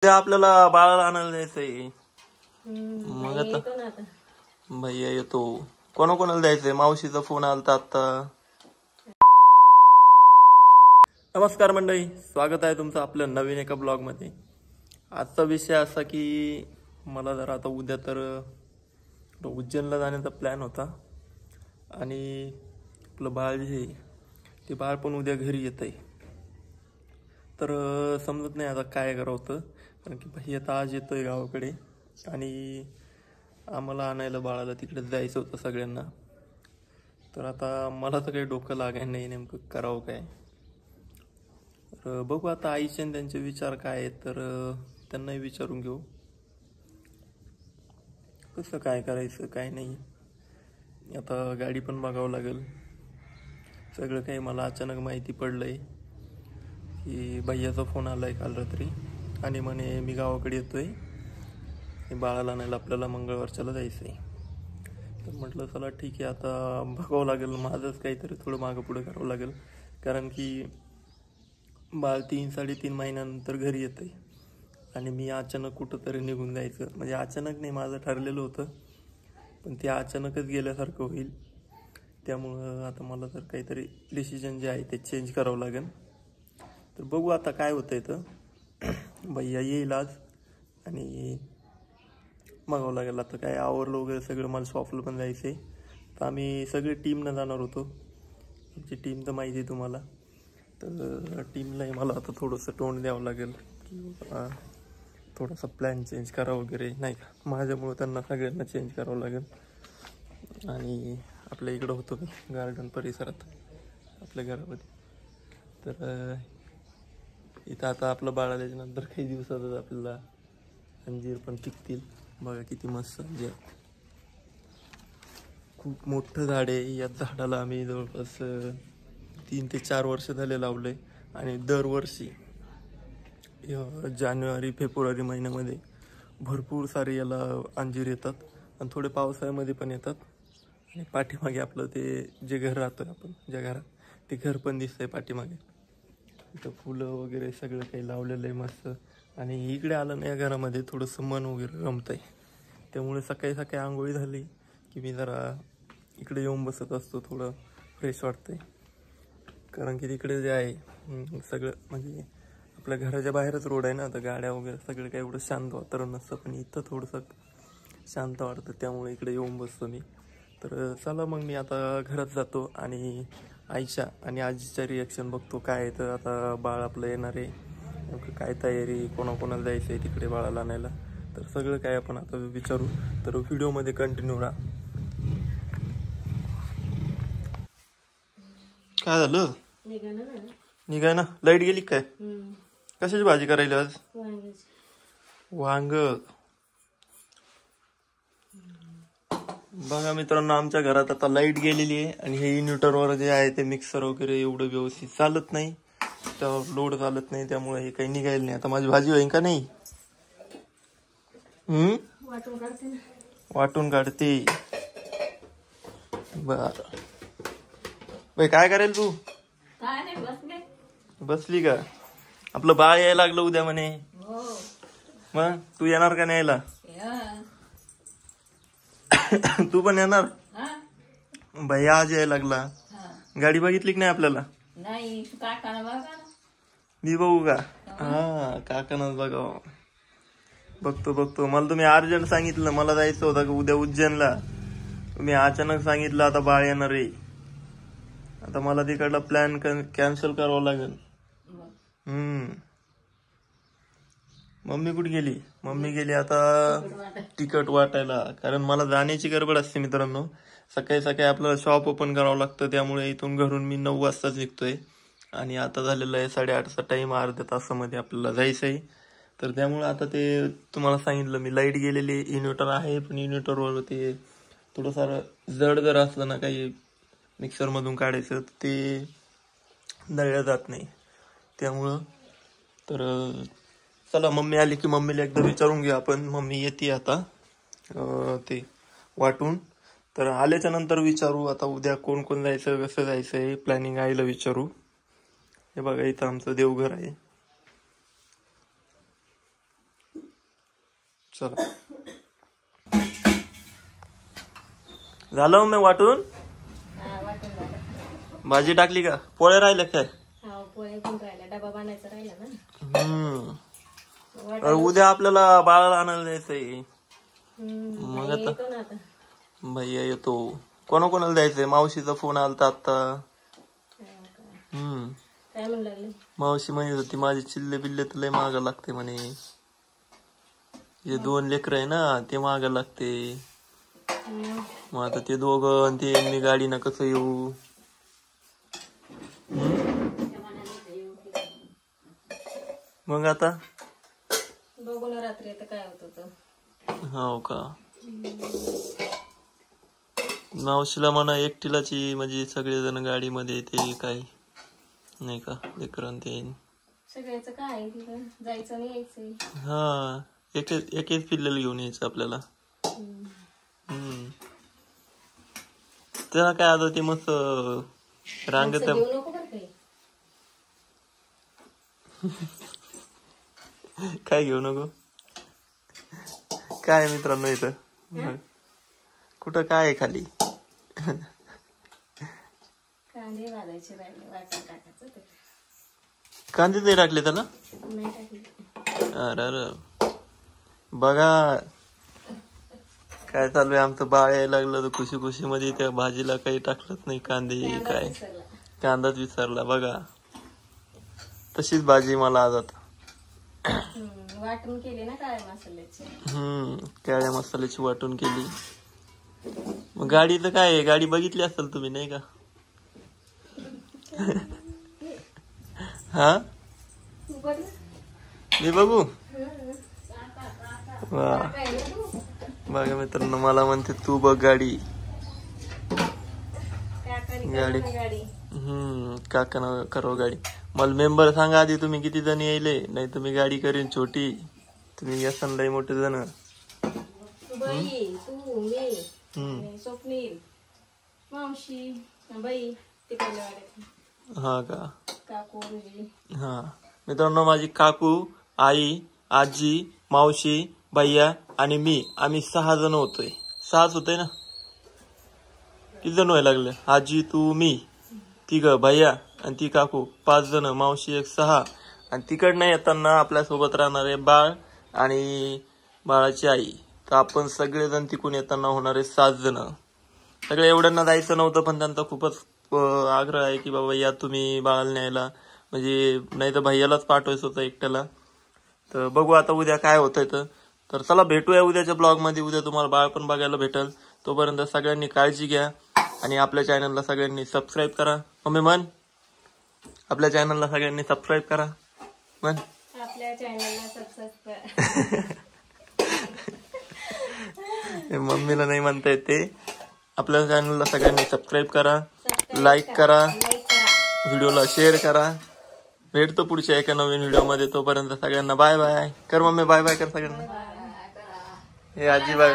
ते आपल्याला बाळाला आणायला जायचंय. मग आता भैया येतो. कोणाकोणाला जायचंय? मावशीचा फोन आलता आता. नमस्कार मंडळी, स्वागत आहे तुमचं आपल्या नवीन एका ब्लॉग मध्ये. आजचा विषय असा की मला जरा आता उद्या तर उज्जैनला जाण्याचा प्लॅन होता आणि आपलं बाळ जे आहे ते बाळ पण उद्या घरी येत आहे. तर समजत नाही आता काय करावं होतं, कारण की भाई आता आज येतोय गावाकडे आणि आम्हाला आणायला बाळाला तिकडे जायचं होतं सगळ्यांना. तर आता मला तर काही डोकं लागाय नाही नेमकं करावं काय. तर बघू आता आईचे आणि त्यांचे विचार काय आहेत, तर त्यांनाही विचारून घेऊ कसं काय करायचं काय नाही. आता गाडी पण बघावं लागेल. सगळं काही मला अचानक माहिती पडलंय की भैयाचा फोन आलाय काल रात्री आणि म्हणे मी गावाकडे येतोय, बाळाला आणायला आपल्याला मंगळवारच्याला जायचंय. तर म्हटलं चला ठीक आहे, आता बघावं लागेल. माझंच काहीतरी थोडं मागं पुढं करावं लागेल, कारण की बाळ 3-3.5 महिन्यानंतर घरी येतंय आणि मी अचानक कुठंतरी निघून जायचं. म्हणजे अचानक नाही, माझं ठरलेलं होतं, पण ते अचानकच गेल्यासारखं होईल. त्यामुळं आता मला तर काहीतरी डिसिजन जे आहे ते चेंज करावं लागेल. तर बघू आता काय होतंय. तर भैया येईल आज आणि बघावं लागेल आता काय आवरलं वगैरे सगळं. मला शॉपला पण जायचं आहे. तर आम्ही सगळी टीमनं जाणार होतो. आमची टीम तर माहिती आहे तुम्हाला. तर टीमलाही मला आता थोडंसं तोंड द्यावं लागेल की थोडासा प्लॅन चेंज करा वगैरे, नाही का. माझ्यामुळं त्यांना सगळ्यांना चेंज करावं लागेल. आणि आपल्या इकडं होतो मी गार्डन परिसरात आपल्या घरामध्ये. तर इथं आता आपलं बाळ आल्याच्यानंतर काही दिवसातच आपल्याला अंजीर पण पिकतील. बघा किती मस्त अंजीर, खूप मोठं झाड आहे. या झाडाला आम्ही जवळपास 3 ते 4 वर्ष झाले लावले आणि दरवर्षी जानेवारी फेब्रुवारी महिन्यामध्ये भरपूर सारे याला अंजीर येतात आणि थोडे पावसाळ्यामध्ये पण येतात. आणि पाठीमागे आपलं ते जे घर राहतोय आपण ज्या घरात, ते घर पण दिसतंय पाठीमागे. इथं फुलं वगैरे सगळं काही लावलेलं आहे मस्त. आणि इकडे आलं ना या घरामध्ये थोडंसं मन वगैरे रमतंय. त्यामुळे सकाळी सकाळी आंघोळी झाली की मी जरा इकडे येऊन बसत असतो, थोडं फ्रेश वाटतंय. कारण की तिकडे जे आहे सगळं म्हणजे आपल्या घराच्या बाहेरच रोड आहे ना, तर गाड्या वगैरे सगळं काही एवढं शांत वातावरण नसतं, पण इथं थोडंसं शांत वाटतं. त्यामुळे इकडे येऊन बसतो मी. तर चला मग मी आता घरात जातो आणि आईच्या आणि आजीच्या रिॲक्शन बघतो काय आहे. तर आता बाळ आपलं येणार आहे, नेमकं काय तयारी, कोणाकोणाला जायचं आहे तिकडे बाळाला आणायला, तर सगळं काय आपण आता विचारू. तर व्हिडिओमध्ये कंटिन्यू राहा. काय झालं? निघाय ना, लाईट गेली काय? कशाची भाजी करायला आज? वांग. बघा मित्रांनो, आमच्या घरात आता लाईट गेलेली आहे आणि हे इन्व्हर्टरवर जे आहे ते मिक्सर वगैरे एवढं व्यवस्थित चालत नाही, त्यावर लोड चालत नाही, त्यामुळे हे काही निघायला नाही. आता माझी भाजी होईल का नाही? वाटून काढते. बर बाई, काय करेल तू? बसली का? आपलं बाळ यायला लागलं उद्या म्हणे. मग तू येणार का न्यायला? तू पण येणार? भैया आज यायला लागला. गाडी बघितली की नाही आपल्याला? मी बघू का? हा, काकांनाच बघावं. बघतो. मला तुम्ही अर्जंट सांगितलं, मला जायचं होतं का उद्या उज्जैनला. तुम्ही अचानक सांगितलं आता बाळ येणार आहे. आता मला तिकडला प्लॅन कॅन्सल करावा लागेल. मम्मी कुठे गेली? मम्मी गेली आता तिकट वाटायला, कारण मला जाण्याची गडबड असते मित्रांनो. सकाळी सकाळी आपल्याला शॉप ओपन करावं लागतं, त्यामुळे इथून घरून मी 9 वाजताच निघतोय आणि आता झालेलं आहे 8:30चा टाइम. अर्ध्या तासामध्ये आपल्याला जायचं आहे. तर त्यामुळे आता ते तुम्हाला सांगितलं मी, लाईट गेलेली. इन्व्हर्टर आहे पण इन्व्हर्टरवर ते थोडं सारं जड जर असलं ना काही मिक्सरमधून काढायचं, ते दळलं जात नाही. त्यामुळं तर चला, मम्मी आली की मम्मीला एकदा विचारून घेऊ आपण. मम्मी येते आता ते वाटून. तर आल्याच्या नंतर विचारू आता उद्या कोण कोण जायचं, कसं जायचंय, प्लॅनिंग आईला विचारू. हे बघा इथं आमचं देवघर आहे. चला झालं मग वाटून. भाजी टाकली का? पोळ्या राहिल्या काय? पोळ्या पण राहिल्या, डबा बनायचा राहिला ना. उद्या आपल्याला बाळाला आणायला जायचंय. मग आता भैया येतो. कोणाकोणाला द्यायचंय? मावशीचा फोन आलता आता. काय म्हणू लागले? मावशी म्हणत होती माझे चिल्ले बिल्ले तर लय मागा लागते म्हणे. हे 2 लेकर आहे ना ते मागा लागते. मग आता ते दोघं आणि ते मी गाडीनं कसं येऊ? मग आता बघू ना रात्री आता काय होत. हो का? मावशीला म्हणा एकटीलाची म्हणजे सगळेजण गाडीमध्ये येते काय नाही का? लेकरं ते सगळ्याचं काय जायचं नाही यायचंय. हा एक पिल्लेला घेऊन यायचं आपल्याला. त्याला काय आता ते मस्त रांगेत काय घेऊ नको. काय मित्रांनो इथं कुठं काय आहे खाली? कांदे वाजायचे राहिले, वाटून टाकायचं. कांदे नाही टाकले त्याला? नाही टाकले. अरे बघा काय चालू आहे. आमचं बाळ यायला लागलं तर खुशी खुशी मध्ये त्या भाजीला काही टाकलंच नाही. कांदे काय कांदाच विसरला बघा. तशीच भाजी मला आज आता वाटून केली ना काळ्या मसाल्याची. काळ्या मसाल्याची वाटून केली. मग गाडीचं काय आहे? गाडी बघितली असेल तुम्ही नाही का? हा मी बघू. वा बघा मित्रांनो मला म्हणते तू बघ गाडी. काका करो गाडी. मला मेंबर सांगा आधी तुम्ही किती जण यायले, नाही तर मी गाडी करीन छोटी. तुम्ही असाल लय मोठे जण. स्वप्नील मावशी बाई हा का? हा मित्रांनो माझी काकू, आई, आजी, मावशी, भैया आणि मी आम्ही 6 जण होतोय. 6च होतोय ना? किती जण व्हायला लागले? आजी तू मी 3 भैया आणि ती काकू 5 जण. मावशी 1 6 आणि तिकडनं येताना आपल्या सोबत राहणारे बाळ आणि बाळाची आई. तर आपण सगळेजण तिकून येताना होणारे 7 जण. सगळे एवढ्यांना जायचं नव्हतं पण त्यांचा खूपच आग्रह आहे की बाबा या तुम्ही बाळाला न्यायला. म्हणजे नाही तर भैयालाच पाठवायचं होतं एकट्याला. तर बघू आता उद्या काय होतंय. तर चला भेटूया उद्याच्या ब्लॉग मध्ये. उद्या तुम्हाला बाळ पण बघायला भेटल. तोपर्यंत सगळ्यांनी काळजी घ्या आणि आपल्या चॅनलला सगळ्यांनी सबस्क्राईब करा. मम्मी म्हण आपल्या चॅनलला सगळ्यांनी सबस्क्राईब करा. म्हण आपल्या चॅनलला सबस्क्राईब मम्मीला नाही म्हणता येते. आपल्या चॅनलला सगळ्यांनी सबस्क्राईब करा, लाईक करा, व्हिडिओला शेअर करा. भेटतो पुढच्या एका नवीन व्हिडिओ मध्ये. तोपर्यंत सगळ्यांना बाय बाय कर. मम्मी बाय बाय कर सगळ्यांना. हे आजी बाय.